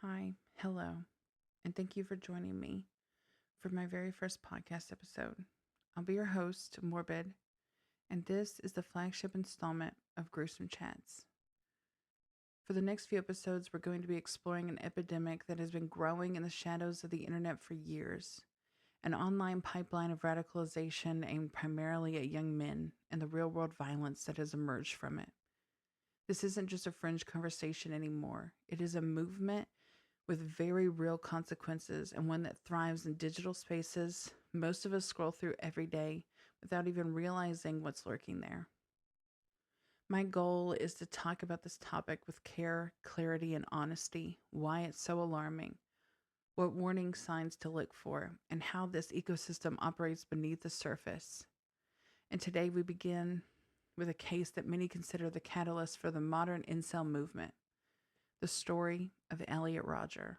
Hi, hello, and thank you for joining me for my very first podcast episode. I'll be your host, Morbid, and this is the flagship installment of Gruesome Chats. For the next few episodes, we're going to be exploring an epidemic that has been growing in the shadows of the internet for years, an online pipeline of radicalization aimed primarily at young men and the real world violence that has emerged from it. This isn't just a fringe conversation anymore, it is a movement with very real consequences and one that thrives in digital spaces most of us scroll through every day without even realizing what's lurking there. My goal is to talk about this topic with care, clarity, and honesty, why it's so alarming, what warning signs to look for, and how this ecosystem operates beneath the surface. And today we begin with a case that many consider the catalyst for the modern incel movement, the story of Elliot Rodger.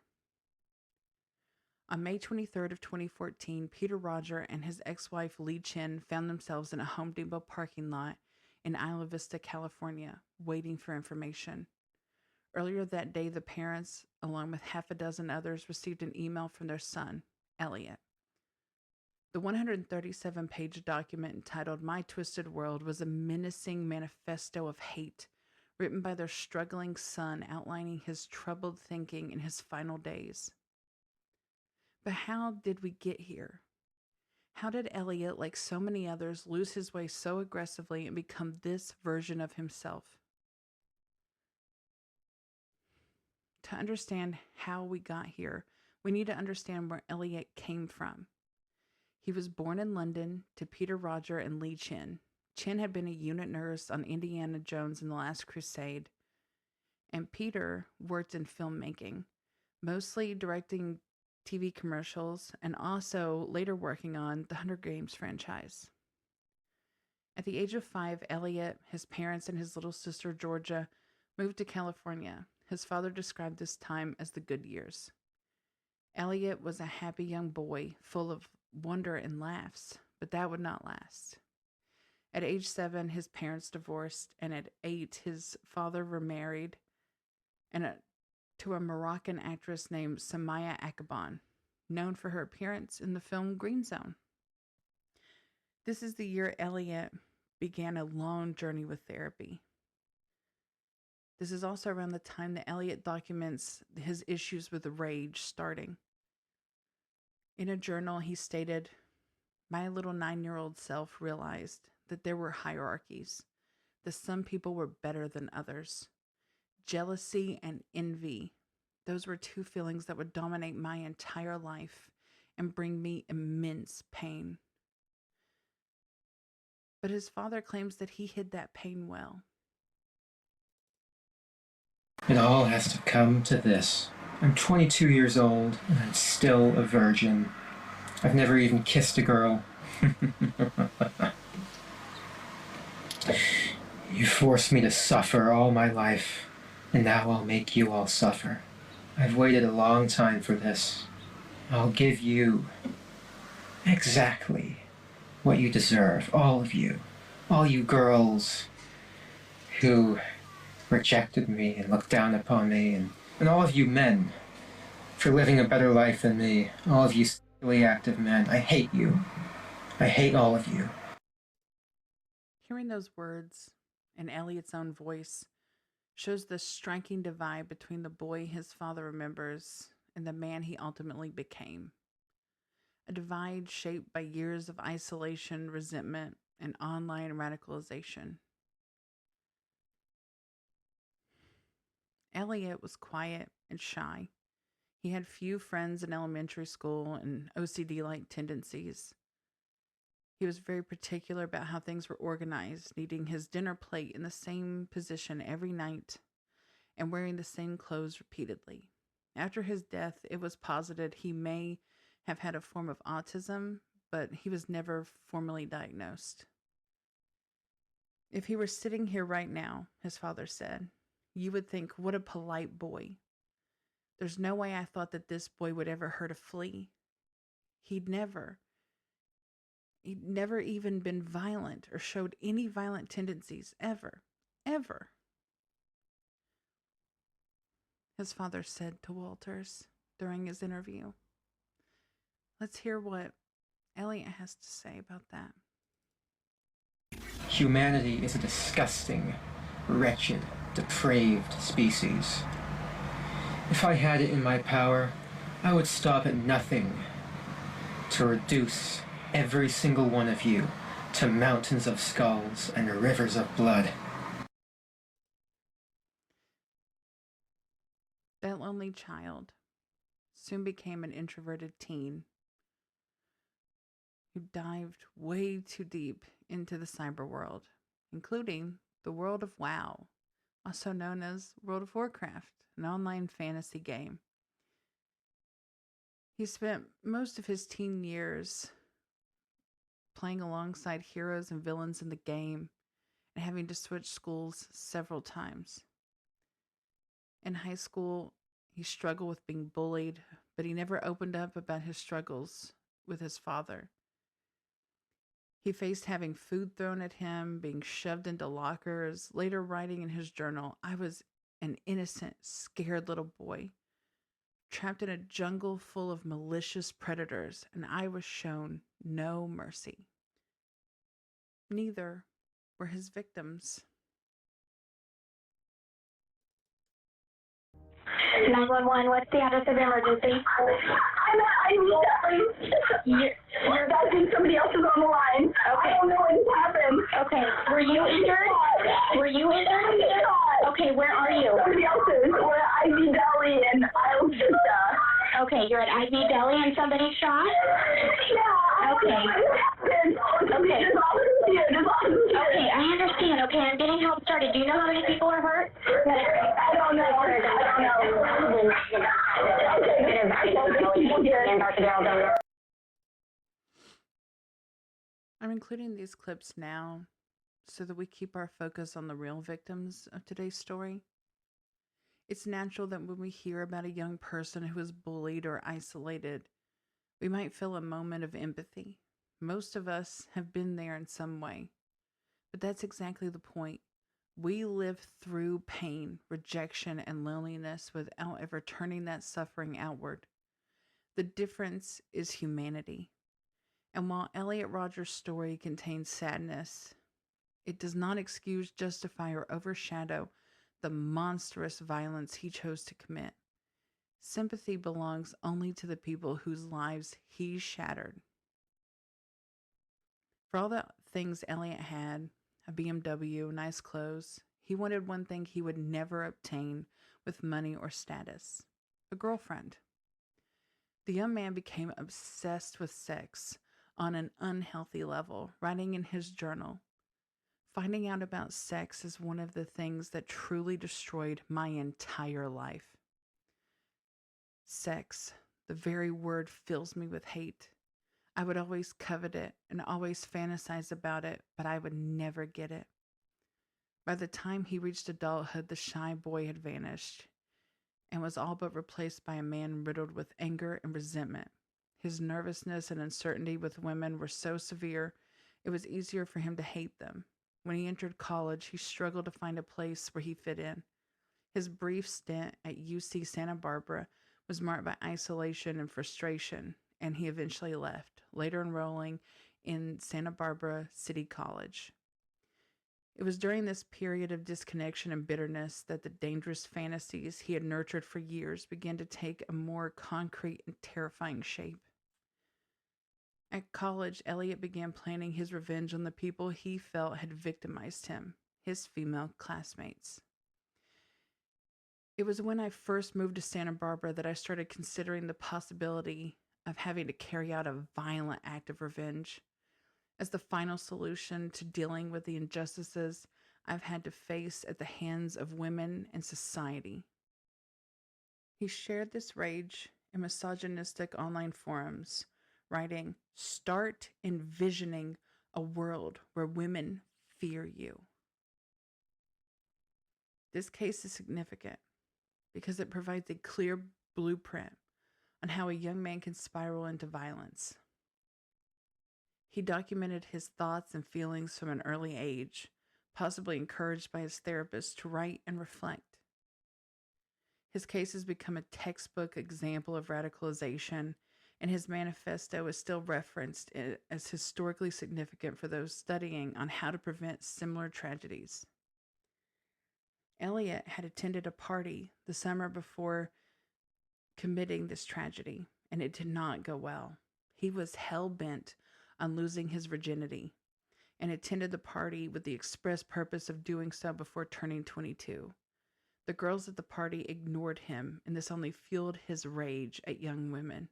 On May 23rd of 2014, Peter Rodger and his ex-wife Lee Chin found themselves in a Home Depot parking lot in Isla Vista, California, waiting for information. Earlier that day, the parents, along with half a dozen others, received an email from their son, Elliot. The 137-page document entitled My Twisted World was a menacing manifesto of hate written by their struggling son, outlining his troubled thinking in his final days. But how did we get here? How did Elliot, like so many others, lose his way so aggressively and become this version of himself? To understand how we got here, we need to understand where Elliot came from. He was born in London to Peter Rodger and Lee Chin. Chin had been a unit nurse on Indiana Jones in The Last Crusade, and Peter worked in filmmaking, mostly directing TV commercials, and also later working on the Hunger Games franchise. At the age of 5, Elliot, his parents, and his little sister Georgia moved to California. His father described this time as the good years. Elliot was a happy young boy, full of wonder and laughs, but that would not last. At age 7, his parents divorced, and at 8, his father remarried to a Moroccan actress named Samaya Akabon, known for her appearance in the film Green Zone. This is the year Elliot began a long journey with therapy. This is also around the time that Elliot documents his issues with rage starting. In a journal, he stated, "My little 9-year-old self realized that there were hierarchies, that some people were better than others. Jealousy and envy, those were two feelings that would dominate my entire life and bring me immense pain." But his father claims that he hid that pain well. It all has to come to this. I'm 22 years old and I'm still a virgin. I've never even kissed a girl. You forced me to suffer all my life, and now I'll make you all suffer. I've waited a long time for this. I'll give you exactly what you deserve, all of you. All you girls who rejected me and looked down upon me, and all of you men for living a better life than me, all of you sexually active men. I hate you. I hate all of you. Hearing those words in Elliot's own voice shows the striking divide between the boy his father remembers and the man he ultimately became. A divide shaped by years of isolation, resentment, and online radicalization. Elliot was quiet and shy. He had few friends in elementary school and OCD-like tendencies. He was very particular about how things were organized, needing his dinner plate in the same position every night and wearing the same clothes repeatedly. After his death, it was posited he may have had a form of autism, but he was never formally diagnosed. "If he were sitting here right now," his father said, "you would think, what a polite boy. There's no way I thought that this boy would ever hurt a flea. He'd never even been violent or showed any violent tendencies, ever, ever." his father said to Walters during his interview. Let's hear what Elliot has to say about that. Humanity is a disgusting, wretched, depraved species. If I had it in my power, I would stop at nothing to reduce every single one of you to mountains of skulls and rivers of blood. That lonely child soon became an introverted teen who dived way too deep into the cyber world, including the world of WoW, also known as World of Warcraft, an online fantasy game. He spent most of his teen years playing alongside heroes and villains in the game and having to switch schools several times. In high school, he struggled with being bullied, but he never opened up about his struggles with his father. He faced having food thrown at him, being shoved into lockers, later writing in his journal, "I was an innocent, scared little boy, trapped in a jungle full of malicious predators, and I was shown no mercy." Neither were his victims. 911, what's the address of emergency? You're guessing somebody else is on the line. Okay. I don't know what just happened. Okay. Were you injured? Okay, where are you? Somebody else is. We're at Ivy Deli in Isla Vista. Okay, you're at Ivy Deli and somebody shot? Yeah. Okay. Okay. Okay, I understand. Okay, I'm getting help started. Do you know how many people are hurt? I don't know. I'm including these clips now so that we keep our focus on the real victims of today's story. It's natural that when we hear about a young person who is bullied or isolated, we might feel a moment of empathy. Most of us have been there in some way. But that's exactly the point. We live through pain, rejection, and loneliness without ever turning that suffering outward. The difference is humanity. And while Elliot Rodger's story contains sadness, it does not excuse, justify, or overshadow the monstrous violence he chose to commit. Sympathy belongs only to the people whose lives he shattered. For all the things Elliot had, a BMW, nice clothes, he wanted one thing he would never obtain with money or status: a girlfriend. The young man became obsessed with sex on an unhealthy level, writing in his journal, "Finding out about sex is one of the things that truly destroyed my entire life. Sex, the very word, fills me with hate. I would always covet it and always fantasize about it, but I would never get it." By the time he reached adulthood, the shy boy had vanished and was all but replaced by a man riddled with anger and resentment. His nervousness and uncertainty with women were so severe, it was easier for him to hate them. When he entered college, he struggled to find a place where he fit in. His brief stint at UC Santa Barbara was marked by isolation and frustration, and he eventually left, later enrolling in Santa Barbara City College. It was during this period of disconnection and bitterness that the dangerous fantasies he had nurtured for years began to take a more concrete and terrifying shape. At college, Elliot began planning his revenge on the people he felt had victimized him, his female classmates. It was when I first moved to Santa Barbara that I started considering the possibility of having to carry out a violent act of revenge as the final solution to dealing with the injustices I've had to face at the hands of women and society. He shared this rage in misogynistic online forums, writing, "Start envisioning a world where women fear you." This case is significant because it provides a clear blueprint on how a young man can spiral into violence. He documented his thoughts and feelings from an early age, possibly encouraged by his therapist to write and reflect. His case has become a textbook example of radicalization, and his manifesto is still referenced as historically significant for those studying on how to prevent similar tragedies. Elliot had attended a party the summer before committing this tragedy, and it did not go well. He was hell-bent on losing his virginity and attended the party with the express purpose of doing so before turning 22. The girls at the party ignored him, and this only fueled his rage at young women.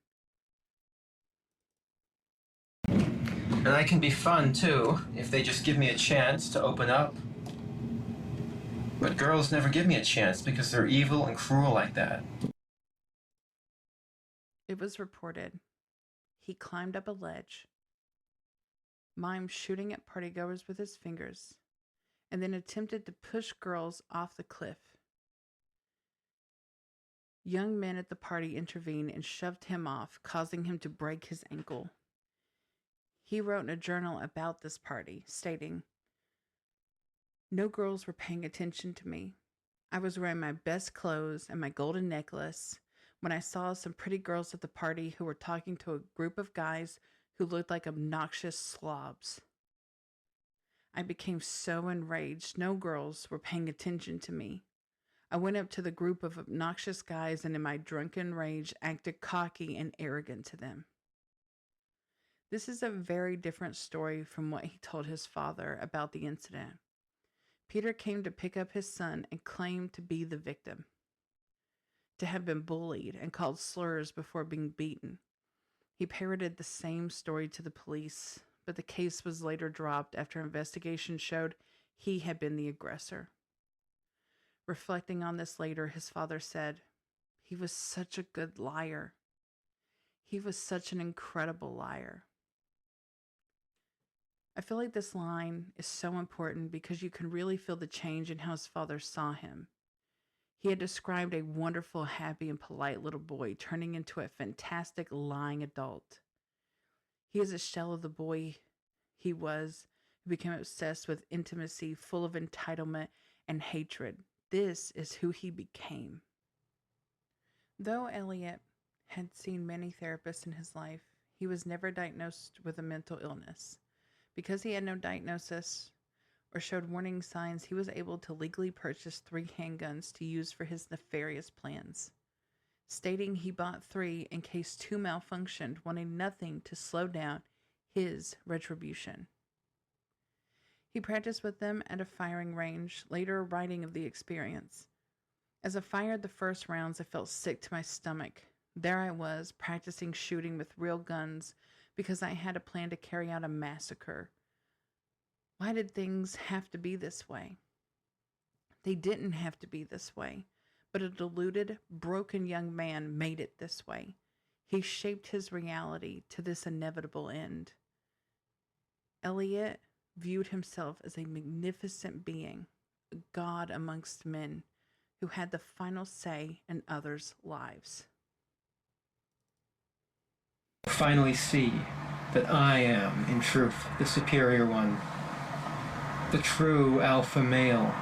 And I can be fun too, if they just give me a chance to open up. But girls never give me a chance because they're evil and cruel like that. It was reported he climbed up a ledge, mimed shooting at partygoers with his fingers, and then attempted to push girls off the cliff. Young men at the party intervened and shoved him off, causing him to break his ankle. He wrote in a journal about this party, stating, "No girls were paying attention to me. I was wearing my best clothes and my golden necklace when I saw some pretty girls at the party who were talking to a group of guys who looked like obnoxious slobs. I became so enraged. No girls were paying attention to me. I went up to the group of obnoxious guys and in my drunken rage acted cocky and arrogant to them." This is a very different story from what he told his father about the incident. Peter came to pick up his son and claimed to be the victim, to have been bullied and called slurs before being beaten. He parroted the same story to the police, but the case was later dropped after investigation showed he had been the aggressor. Reflecting on this later, his father said, "He was such a good liar. He was such an incredible liar." I feel like this line is so important because you can really feel the change in how his father saw him. He had described a wonderful, happy, and polite little boy turning into a fantastic, lying adult. He is a shell of the boy he was, who became obsessed with intimacy, full of entitlement and hatred. This is who he became. Though Elliot had seen many therapists in his life, he was never diagnosed with a mental illness. Because he had no diagnosis or showed warning signs, he was able to legally purchase 3 handguns to use for his nefarious plans, stating he bought 3 in case 2 malfunctioned, wanting nothing to slow down his retribution. He practiced with them at a firing range, later writing of the experience. "As I fired the first rounds, I felt sick to my stomach. There I was, practicing shooting with real guns because I had a plan to carry out a massacre. Why did things have to be this way? They didn't have to be this way, but a deluded, broken young man made it this way. He shaped his reality to this inevitable end." Elliot viewed himself as a magnificent being, a god amongst men, who had the final say in others' lives. Finally see that I am, in truth, the superior one, the true alpha male.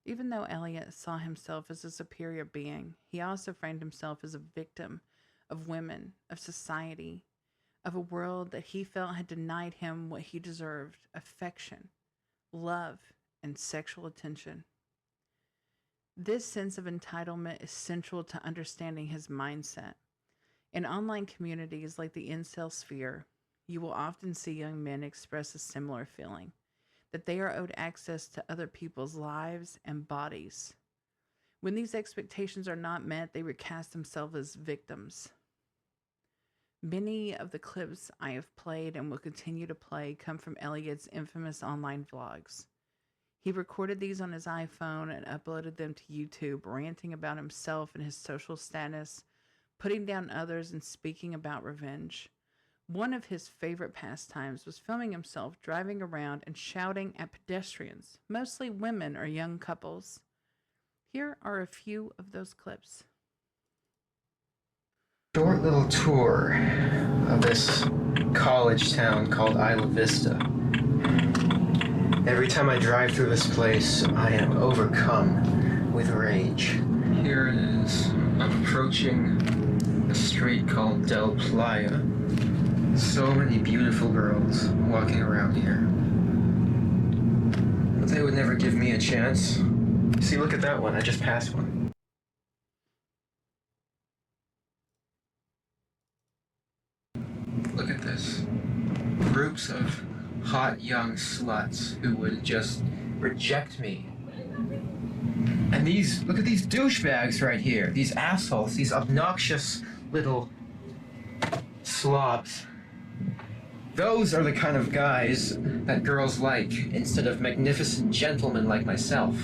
Even though Elliot saw himself as a superior being, he also framed himself as a victim of women, of society, of a world that he felt had denied him what he deserved: affection, love, and sexual attention. This sense of entitlement is central to understanding his mindset. In online communities like the Incel sphere, you will often see young men express a similar feeling, that they are owed access to other people's lives and bodies. When these expectations are not met, they recast themselves as victims. Many of the clips I have played and will continue to play come from Elliot's infamous online vlogs. He recorded these on his iPhone and uploaded them to YouTube, ranting about himself and his social status, putting down others, and speaking about revenge. One of his favorite pastimes was filming himself driving around and shouting at pedestrians, mostly women or young couples. Here are a few of those clips. Short little tour of this college town called Isla Vista. Every time I drive through this place, I am overcome with rage. approaching a street called Del Playa. So many beautiful girls walking around here. But they would never give me a chance. See, look at that one. I just passed one. Look at this. Groups of hot young sluts who would just reject me. And look at these douchebags right here. These assholes, these obnoxious little slobs. Those are the kind of guys that girls like, instead of magnificent gentlemen like myself.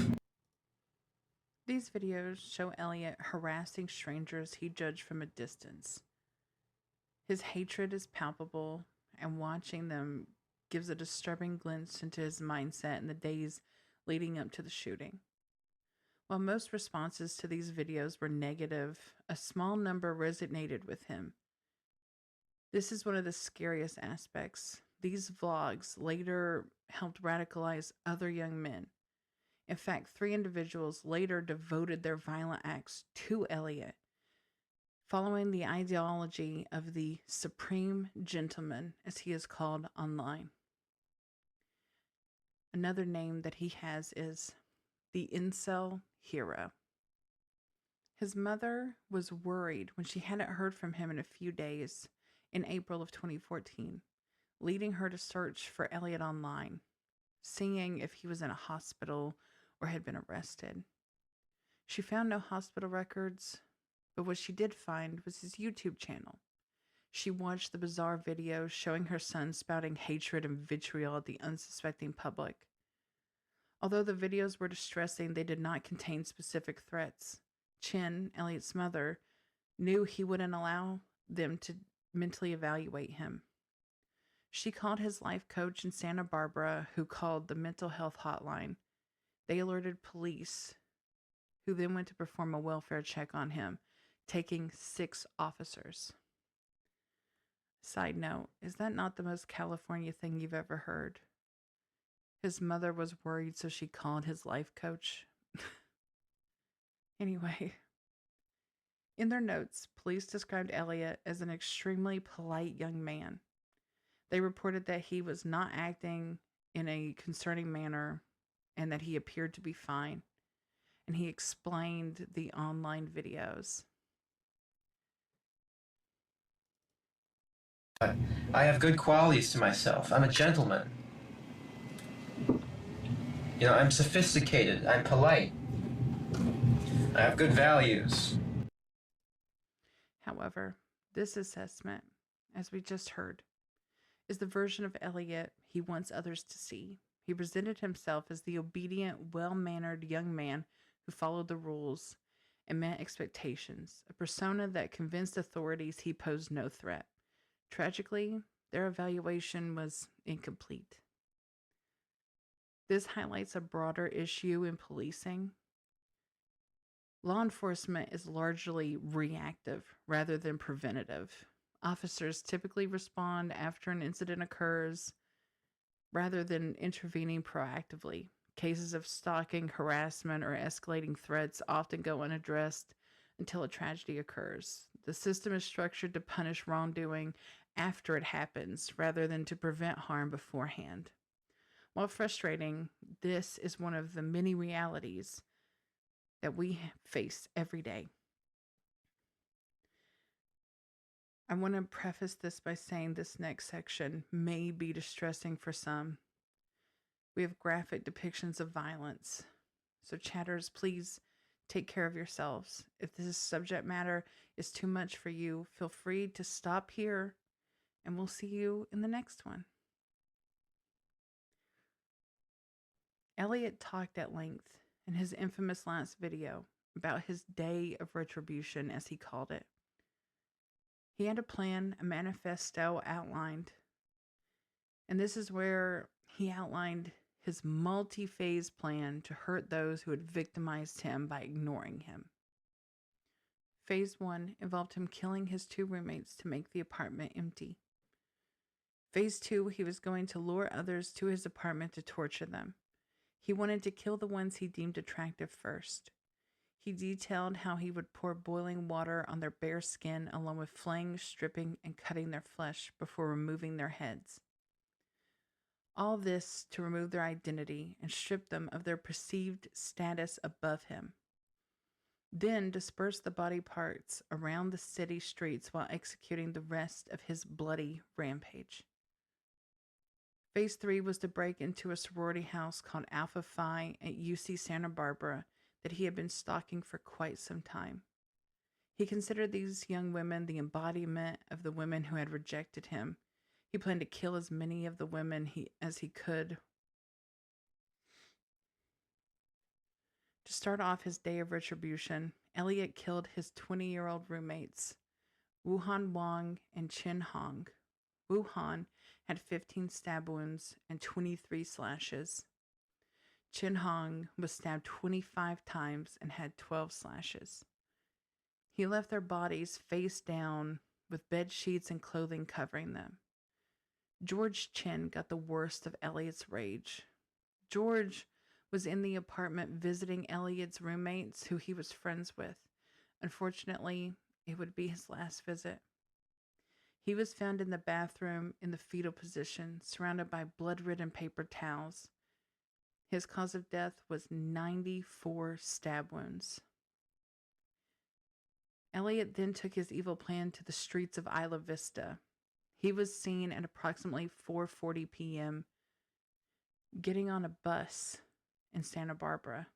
These videos show Elliot harassing strangers he judged from a distance. His hatred is palpable, and watching them gives a disturbing glimpse into his mindset in the days leading up to the shooting. While most responses to these videos were negative, a small number resonated with him. This is one of the scariest aspects. These vlogs later helped radicalize other young men. In fact, 3 individuals later devoted their violent acts to Elliot, following the ideology of the Supreme Gentleman, as he is called online. Another name that he has is the Incel Hero. His mother was worried when she hadn't heard from him in a few days in April of 2014, leading her to search for Elliot online, seeing if he was in a hospital or had been arrested. She found no hospital records, but what she did find was his YouTube channel. She watched the bizarre videos showing her son spouting hatred and vitriol at the unsuspecting public. Although the videos were distressing, they did not contain specific threats. Chen, Elliot's mother, knew he wouldn't allow them to mentally evaluate him. She called his life coach in Santa Barbara, who called the mental health hotline. They alerted police, who then went to perform a welfare check on him, taking 6 officers. Side note, is that not the most California thing you've ever heard? His mother was worried, so she called his life coach. Anyway, in their notes, police described Elliot as an extremely polite young man. They reported that he was not acting in a concerning manner and that he appeared to be fine. And he explained the online videos. I have good qualities to myself. I'm a gentleman. You know, I'm sophisticated. I'm polite. I have good values. However, this assessment, as we just heard, is the version of Elliot he wants others to see. He presented himself as the obedient, well-mannered young man who followed the rules and met expectations, a persona that convinced authorities he posed no threat. Tragically, their evaluation was incomplete. This highlights a broader issue in policing. Law enforcement is largely reactive rather than preventative. Officers typically respond after an incident occurs rather than intervening proactively. Cases of stalking, harassment, or escalating threats often go unaddressed until a tragedy occurs. The system is structured to punish wrongdoing after it happens rather than to prevent harm beforehand. While frustrating, this is one of the many realities that we face every day. I want to preface this by saying this next section may be distressing for some. We have graphic depictions of violence. So chatters, please take care of yourselves. If this subject matter is too much for you, feel free to stop here and we'll see you in the next one. Elliot talked at length in his infamous last video about his day of retribution, as he called it. He had a plan, a manifesto outlined, and this is where he outlined his multi-phase plan to hurt those who had victimized him by ignoring him. Phase 1 involved him killing his 2 roommates to make the apartment empty. Phase 2, he was going to lure others to his apartment to torture them. He wanted to kill the ones he deemed attractive first. He detailed how he would pour boiling water on their bare skin, along with flaying, stripping, and cutting their flesh before removing their heads. All this to remove their identity and strip them of their perceived status above him. Then disperse the body parts around the city streets while executing the rest of his bloody rampage. Phase 3 was to break into a sorority house called Alpha Phi at UC Santa Barbara that he had been stalking for quite some time. He considered these young women the embodiment of the women who had rejected him. He planned to kill as many of the women as he could. To start off his day of retribution, Elliot killed his 20-year-old roommates, Wuhan Wang and Chen Hong. Wuhan had 15 stab wounds and 23 slashes. Chen Hong was stabbed 25 times and had 12 slashes. He left their bodies face down with bed sheets and clothing covering them. George Chen got the worst of Elliot's rage. George was in the apartment visiting Elliot's roommates who he was friends with. Unfortunately, it would be his last visit. He was found in the bathroom in the fetal position, surrounded by blood-ridden paper towels. His cause of death was 94 stab wounds. Elliot then took his evil plan to the streets of Isla Vista. He was seen at approximately 4:40 p.m. getting on a bus in Santa Barbara.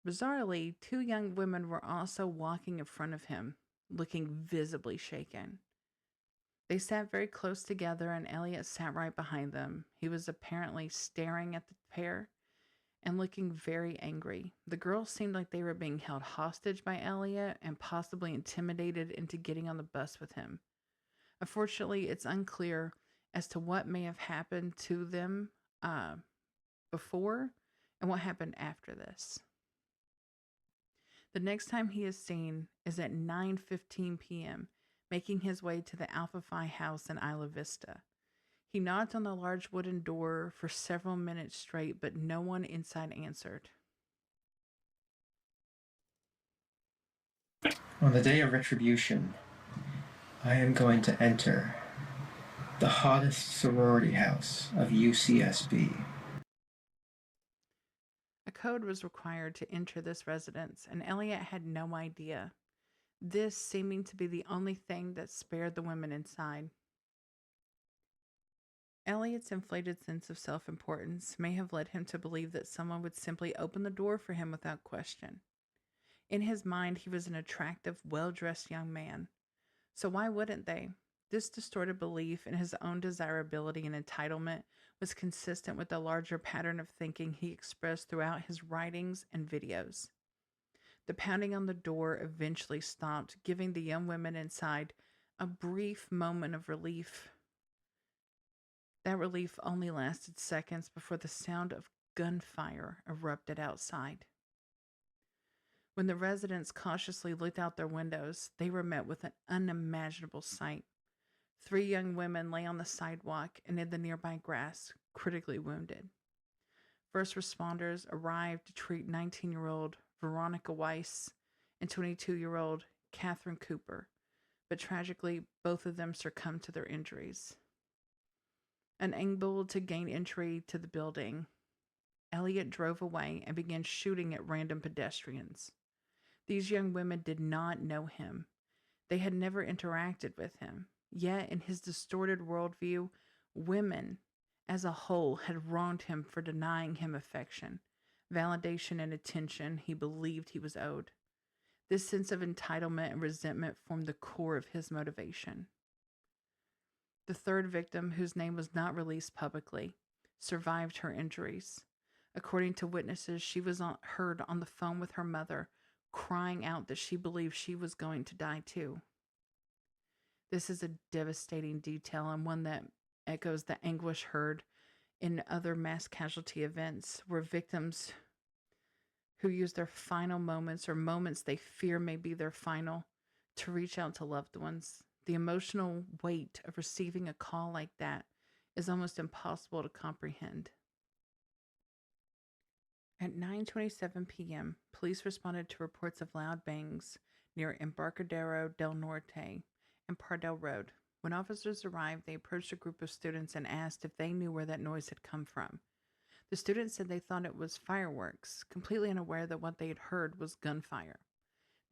Bizarrely, 2 young women were also walking in front of him, looking visibly shaken. They sat very close together, and Elliot sat right behind them. He was apparently staring at the pair and looking very angry. The girls seemed like they were being held hostage by Elliot and possibly intimidated into getting on the bus with him. Unfortunately, it's unclear as to what may have happened to them before and what happened after this. The next time he is seen is at 9:15 p.m., making his way to the Alpha Phi house in Isla Vista. He knocked on the large wooden door for several minutes straight, but no one inside answered. On the day of retribution, I am going to enter the hottest sorority house of UCSB. A code was required to enter this residence, and Elliot had no idea, this seeming to be the only thing that spared the women inside. Elliot's inflated sense of self-importance may have led him to believe that someone would simply open the door for him without question. In his mind, he was an attractive, well-dressed young man. So why wouldn't they? This distorted belief in his own desirability and entitlement was consistent with the larger pattern of thinking he expressed throughout his writings and videos. The pounding on the door eventually stopped, giving the young women inside a brief moment of relief. That relief only lasted seconds before the sound of gunfire erupted outside. When the residents cautiously looked out their windows, they were met with an unimaginable sight. 3 young women lay on the sidewalk and in the nearby grass, critically wounded. First responders arrived to treat 19-year-old Veronica Weiss and 22-year-old Catherine Cooper, but tragically, both of them succumbed to their injuries. Unable to gain entry to the building, Elliot drove away and began shooting at random pedestrians. These young women did not know him. They had never interacted with him. Yet, in his distorted worldview, women as a whole had wronged him for denying him affection, validation, and attention he believed he was owed. This sense of entitlement and resentment formed the core of his motivation. The third victim, whose name was not released publicly, survived her injuries. According to witnesses, she was heard on the phone with her mother, crying out that she believed she was going to die too. This is a devastating detail and one that echoes the anguish heard in other mass casualty events where victims who use their final moments or moments they fear may be their final to reach out to loved ones. The emotional weight of receiving a call like that is almost impossible to comprehend. At 9:27 p.m., police responded to reports of loud bangs near Embarcadero del Norte and Pardell Road. When officers arrived, they approached a group of students and asked if they knew where that noise had come from. The students said they thought it was fireworks, completely unaware that what they had heard was gunfire.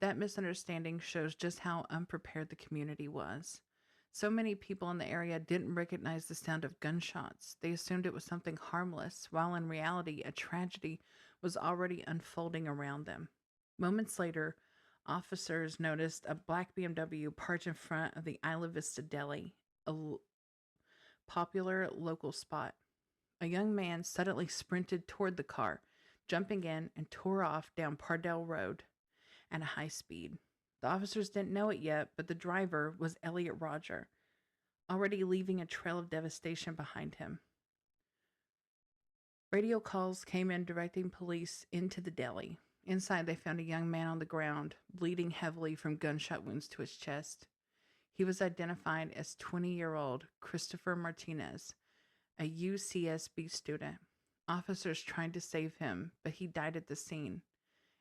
That misunderstanding shows just how unprepared the community was. So many people in the area didn't recognize the sound of gunshots. They assumed it was something harmless, while in reality, a tragedy was already unfolding around them. Moments later, officers noticed a black BMW parked in front of the Isla Vista Deli, a popular local spot. A young man suddenly sprinted toward the car, jumping in and tore off down Pardell Road at a high speed. The officers didn't know it yet, but the driver was Elliot Rodger, already leaving a trail of devastation behind him. Radio calls came in directing police into the deli. Inside, they found a young man on the ground, bleeding heavily from gunshot wounds to his chest. He was identified as 20-year-old Christopher Martinez, a UCSB student. Officers tried to save him, but he died at the scene.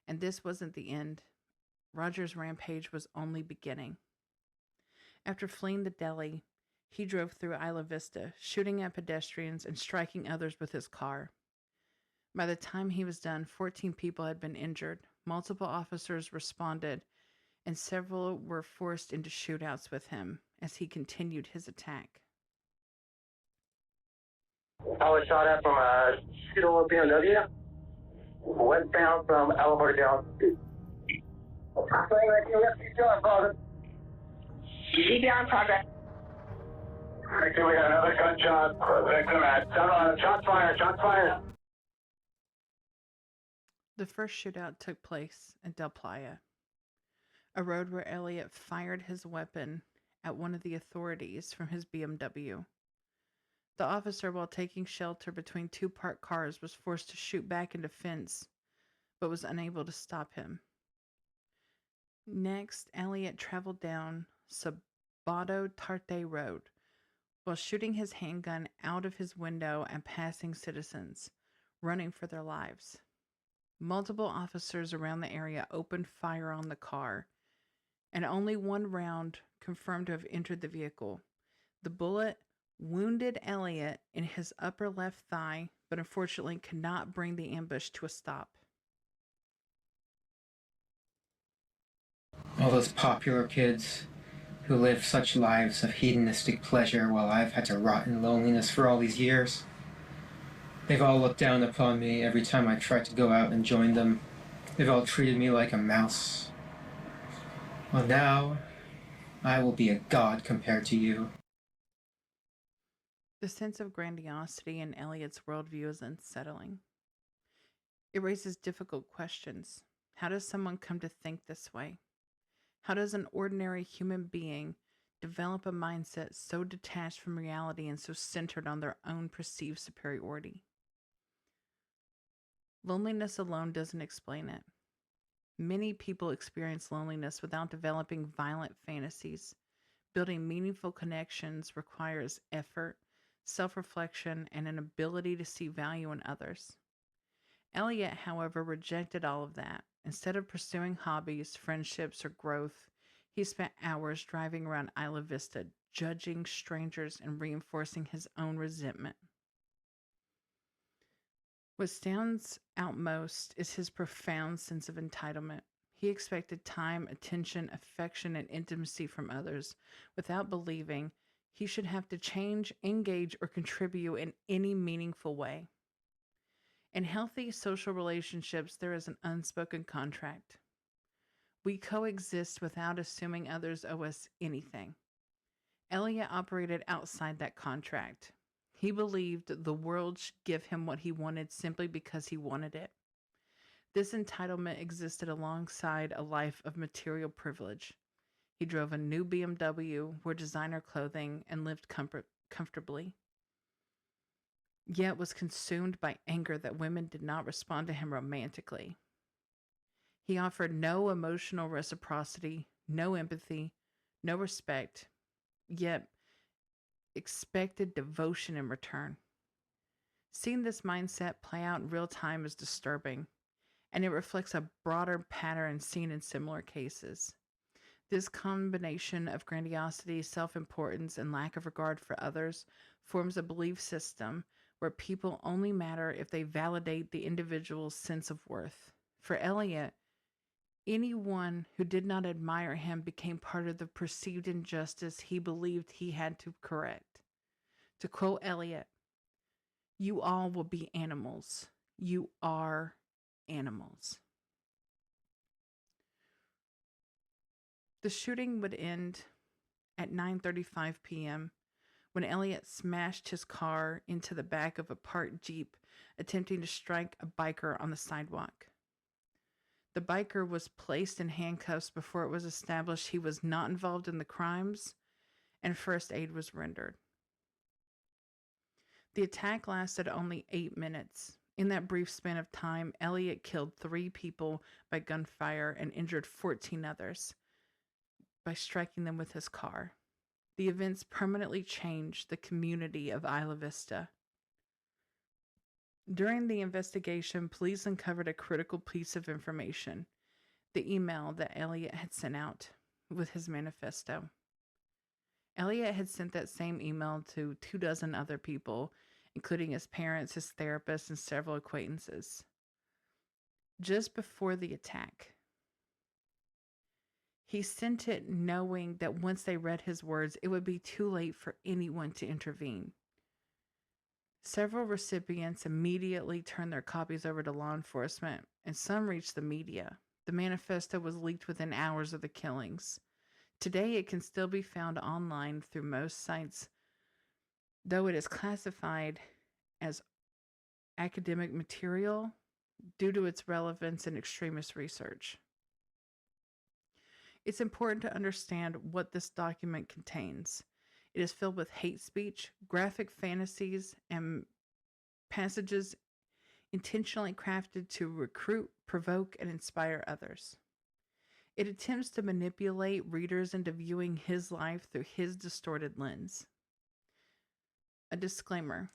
And this wasn't the end. Rodger's rampage was only beginning. After fleeing the deli, he drove through Isla Vista, shooting at pedestrians and striking others with his car. By the time he was done, 14 people had been injured. Multiple officers responded, and several were forced into shootouts with him as he continued his attack. I was shot at from a two-door BMW, westbound from Alabama. CPR in progress. Actually, we got another gunshot. Victim at shots fired, shots fired. The first shootout took place at Del Playa, a road where Elliot fired his weapon at one of the authorities from his BMW. The officer, while taking shelter between two parked cars, was forced to shoot back in defense, but was unable to stop him. Next, Elliot traveled down Sabato Tarte Road while shooting his handgun out of his window and passing citizens, running for their lives. Multiple officers around the area opened fire on the car, and only one round confirmed to have entered the vehicle. The bullet wounded Elliot in his upper left thigh, but unfortunately could not bring the ambush to a stop. All those popular kids who live such lives of hedonistic pleasure while I've had to rot in loneliness for all these years. They've all looked down upon me every time I tried to go out and join them. They've all treated me like a mouse. Well, now, I will be a god compared to you. The sense of grandiosity in Elliot's worldview is unsettling. It raises difficult questions. How does someone come to think this way? How does an ordinary human being develop a mindset so detached from reality and so centered on their own perceived superiority? Loneliness alone doesn't explain it. Many people experience loneliness without developing violent fantasies. Building meaningful connections requires effort, self-reflection, and an ability to see value in others. Elliot, however, rejected all of that. Instead of pursuing hobbies, friendships, or growth, he spent hours driving around Isla Vista, judging strangers and reinforcing his own resentment. What stands out most is his profound sense of entitlement. He expected time, attention, affection, and intimacy from others without believing he should have to change, engage, or contribute in any meaningful way. In healthy social relationships, there is an unspoken contract. We coexist without assuming others owe us anything. Elliot operated outside that contract. He believed the world should give him what he wanted simply because he wanted it. This entitlement existed alongside a life of material privilege. He drove a new BMW, wore designer clothing, and lived comfortably. Yet was consumed by anger that women did not respond to him romantically. He offered no emotional reciprocity, no empathy, no respect, yet expected devotion in return. Seeing this mindset play out in real time is disturbing, and it reflects a broader pattern seen in similar cases. This combination of grandiosity, self importance, and lack of regard for others forms a belief system where people only matter if they validate the individual's sense of worth. For Elliot, anyone who did not admire him became part of the perceived injustice he believed he had to correct. To quote Elliot, "You all will be animals. You are animals." The shooting would end at 9:35 p.m. when Elliot smashed his car into the back of a parked Jeep, attempting to strike a biker on the sidewalk. The biker was placed in handcuffs before it was established he was not involved in the crimes, and first aid was rendered. The attack lasted only 8 minutes. In that brief span of time, Elliot killed 3 people by gunfire and injured 14 others by striking them with his car. The events permanently changed the community of Isla Vista. During the investigation, police uncovered a critical piece of information: the email that Elliot had sent out with his manifesto. Elliot had sent that same email to 24 other people, including his parents, his therapist, and several acquaintances. Just before the attack, he sent it knowing that once they read his words, it would be too late for anyone to intervene. Several recipients immediately turned their copies over to law enforcement, and some reached the media. The manifesto was leaked within hours of the killings. Today, it can still be found online through most sites, though it is classified as academic material due to its relevance in extremist research. It's important to understand what this document contains. It is filled with hate speech, graphic fantasies, and passages intentionally crafted to recruit, provoke, and inspire others. It attempts to manipulate readers into viewing his life through his distorted lens. A disclaimer.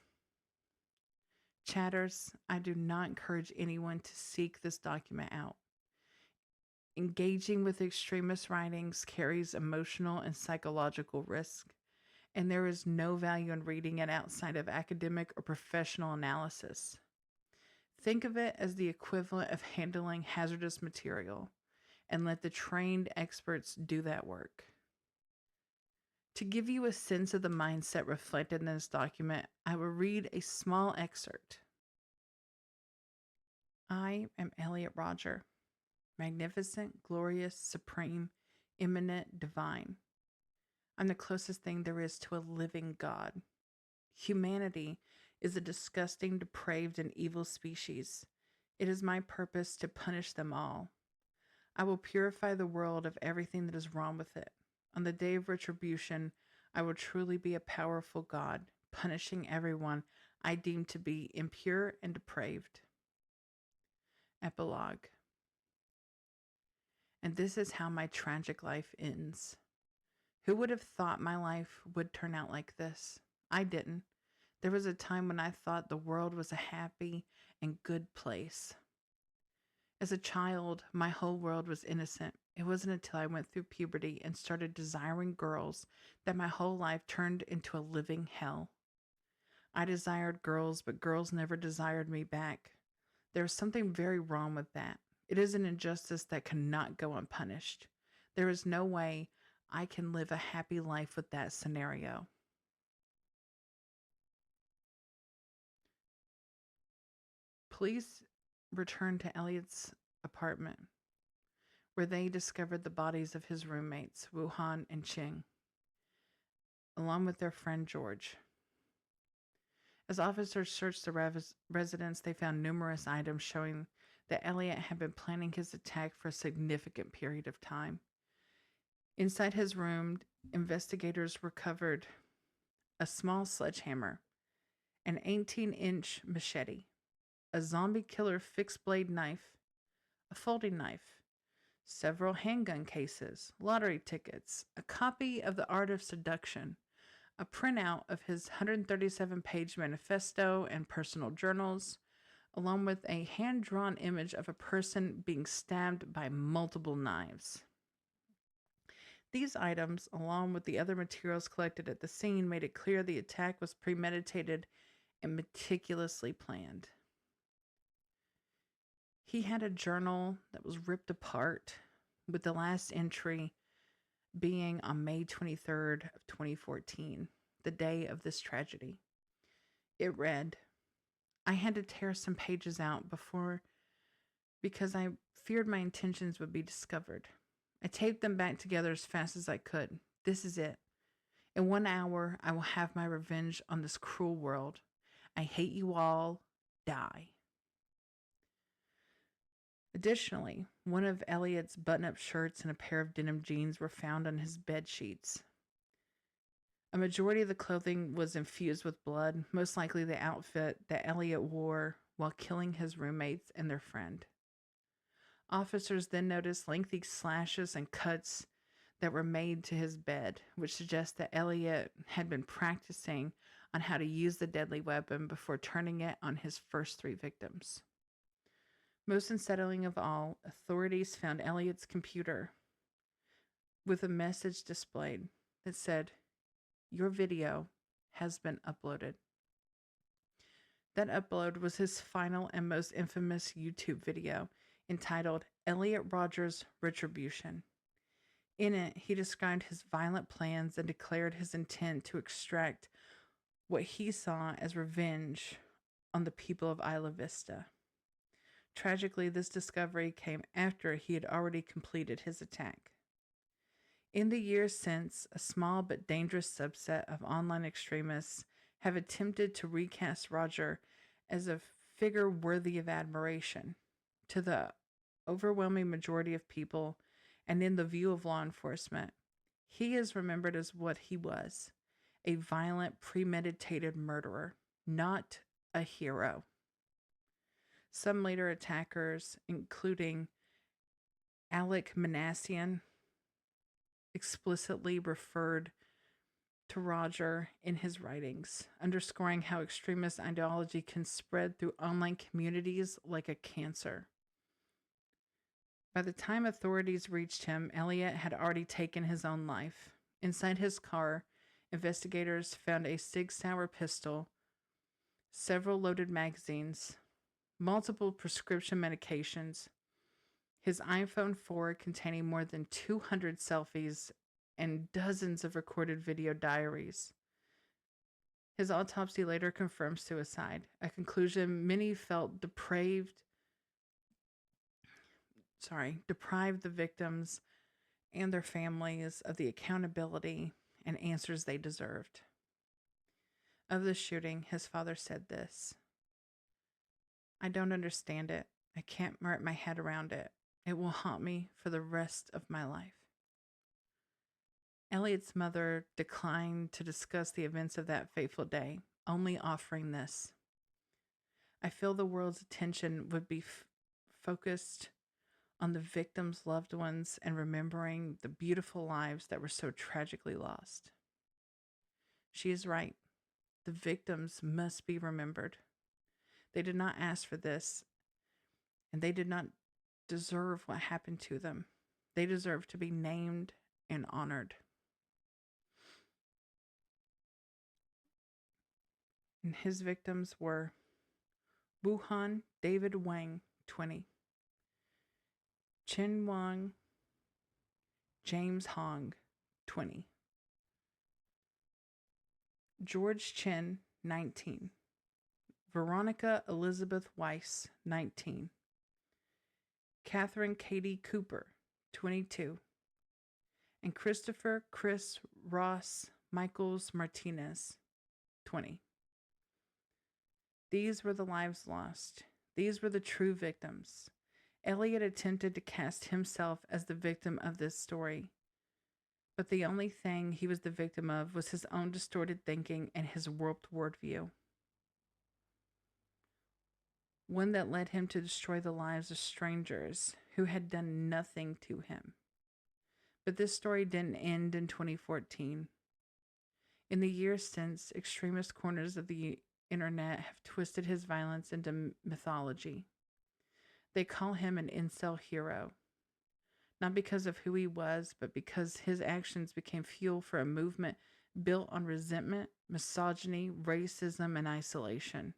Chatters, I do not encourage anyone to seek this document out. Engaging with extremist writings carries emotional and psychological risk, and there is no value in reading it outside of academic or professional analysis. Think of it as the equivalent of handling hazardous material, and let the trained experts do that work. To give you a sense of the mindset reflected in this document, I will read a small excerpt. I am Elliot Rodger, magnificent, glorious, supreme, immanent, divine. I'm the closest thing there is to a living God. Humanity is a disgusting, depraved, and evil species. It is my purpose to punish them all. I will purify the world of everything that is wrong with it. On the day of retribution, I will truly be a powerful God, punishing everyone I deem to be impure and depraved. Epilogue. And this is how my tragic life ends. Who would have thought my life would turn out like this? I didn't. There was a time when I thought the world was a happy and good place. As a child, my whole world was innocent. It wasn't until I went through puberty and started desiring girls that my whole life turned into a living hell. I desired girls, but girls never desired me back. There is something very wrong with that. It is an injustice that cannot go unpunished. There is no way I can live a happy life with that scenario. Police returned to Elliot's apartment, where they discovered the bodies of his roommates, Wuhan and Ching, along with their friend George. As officers searched the residence, they found numerous items showing that Elliot had been planning his attack for a significant period of time. Inside his room, investigators recovered a small sledgehammer, an 18-inch machete, a zombie killer fixed blade knife, a folding knife, several handgun cases, lottery tickets, a copy of The Art of Seduction, a printout of his 137-page manifesto and personal journals, along with a hand-drawn image of a person being stabbed by multiple knives. These items, along with the other materials collected at the scene, made it clear the attack was premeditated and meticulously planned. He had a journal that was ripped apart, with the last entry being on May 23rd of 2014, the day of this tragedy. It read, "I had to tear some pages out because I feared my intentions would be discovered. I taped them back together as fast as I could. This is it. In 1 hour, I will have my revenge on this cruel world. I hate you all. Die." Additionally, one of Elliot's button-up shirts and a pair of denim jeans were found on his bed sheets. A majority of the clothing was infused with blood, most likely the outfit that Elliot wore while killing his roommates and their friend. Officers then noticed lengthy slashes and cuts that were made to his bed, which suggests that Elliot had been practicing on how to use the deadly weapon before turning it on his first 3 victims. Most unsettling of all, authorities found Elliot's computer with a message displayed that said, "Your video has been uploaded." That upload was his final and most infamous YouTube video, entitled Elliot Rodger's Retribution. In it, he described his violent plans and declared his intent to extract what he saw as revenge on the people of Isla Vista. Tragically, this discovery came after he had already completed his attack. In the years since, a small but dangerous subset of online extremists have attempted to recast Rodger as a figure worthy of admiration. To the overwhelming majority of people, and in the view of law enforcement, he is remembered as what he was: a violent, premeditated murderer, not a hero. Some later attackers, including Alec Manassian, explicitly referred to Rodger in his writings, underscoring how extremist ideology can spread through online communities like a cancer. By the time authorities reached him, Elliot had already taken his own life. Inside his car, investigators found a Sig Sauer pistol, several loaded magazines, multiple prescription medications, his iPhone 4 containing more than 200 selfies, and dozens of recorded video diaries. His autopsy later confirmed suicide, a conclusion many felt deprived the victims and their families of the accountability and answers they deserved. Of the shooting, his father said this: "I don't understand it. I can't wrap my head around it. It will haunt me for the rest of my life." Elliot's mother declined to discuss the events of that fateful day, only offering this: "I feel the world's attention would be focused on the victims' loved ones and remembering the beautiful lives that were so tragically lost." She is right. The victims must be remembered. They did not ask for this, and they did not deserve what happened to them. They deserve to be named and honored. And his victims were Wuhan David Wang, 20. Chen Wang James Hong, 20. George Chen, 19. Veronica Elizabeth Weiss, 19. Catherine Katie Cooper, 22. And Christopher Chris Ross Michaels Martinez, 20. These were the lives lost. These were the true victims. Elliot attempted to cast himself as the victim of this story, but the only thing he was the victim of was his own distorted thinking and his warped worldview, one that led him to destroy the lives of strangers who had done nothing to him. But this story didn't end in 2014. In the years since, extremist corners of the internet have twisted his violence into mythology. They call him an incel hero, not because of who he was, but because his actions became fuel for a movement built on resentment, misogyny, racism, and isolation.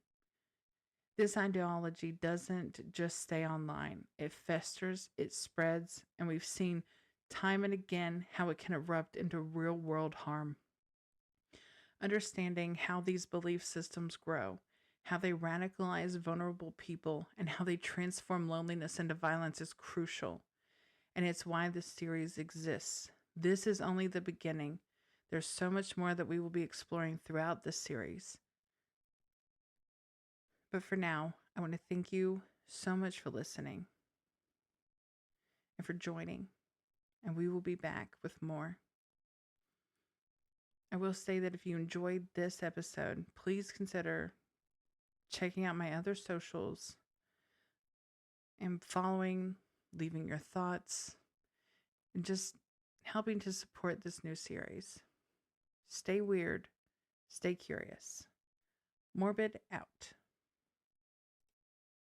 This ideology doesn't just stay online, it festers, it spreads, and we've seen time and again how it can erupt into real world harm. Understanding how these belief systems grow, how they radicalize vulnerable people, and how they transform loneliness into violence is crucial. And it's why this series exists. This is only the beginning. There's so much more that we will be exploring throughout this series. But for now, I want to thank you so much for listening and for joining. And we will be back with more. I will say that if you enjoyed this episode, please consider checking out my other socials and following, leaving your thoughts, and just helping to support this new series. Stay weird, stay curious. Morbid out.